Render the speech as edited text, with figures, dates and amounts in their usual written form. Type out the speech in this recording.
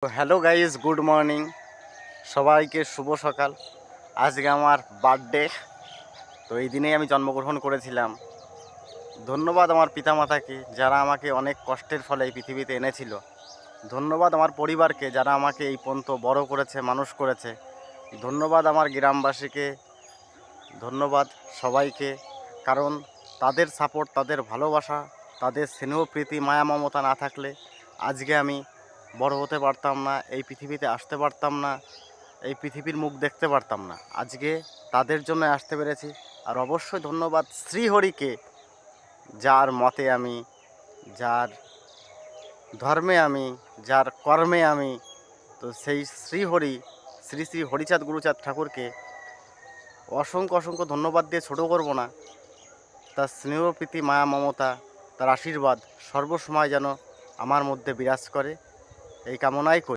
তো hello guys, good morning. সবাইকে শুভ সকাল। আজকে আমার বার্থডে। তো এই দিনেই আমি জন্মগ্রহণ করেছিলাম। ধন্যবাদ আমার পিতামাতাকে, যারা আমাকে অনেক কষ্টের ফলে এই পৃথিবীতে এনেছিল। ধন্যবাদ আমার পরিবারকে, যারা আমাকে এই পর্যন্ত বড় করেছে, মানুষ করেছে। ধন্যবাদ আমার গ্রামবাসীকে, ধন্যবাদ সবাইকে। কারণ তাদের সাপোর্ট, তাদের ভালোবাসা, তাদের স্নেহ প্রীতি মায়া মমতা না থাকলে আজকে আমি বড় হতে পারতাম না, এই পৃথিবীতে আসতে পারতাম না, এই পৃথিবীর মুখ দেখতে পারতাম না। আজকে তাদের জন্য আসতে পেরেছি। আর অবশ্যই ধন্যবাদ শ্রীহরিকে, যার মতে আমি, যার ধর্মে আমি, যার কর্মে আমি। তো সেই শ্রীহরি, শ্রী শ্রী হরিচাঁদ গুরুচাঁদ ঠাকুরকে অসংখ্য অসংখ্য ধন্যবাদ দিয়ে ছোটো করব না। তার স্নেহ প্রীতি মায়া মমতা, তার আশীর্বাদ সর্বসময় যেন আমার মধ্যে বিরাজ করে, এই কামনাই করি।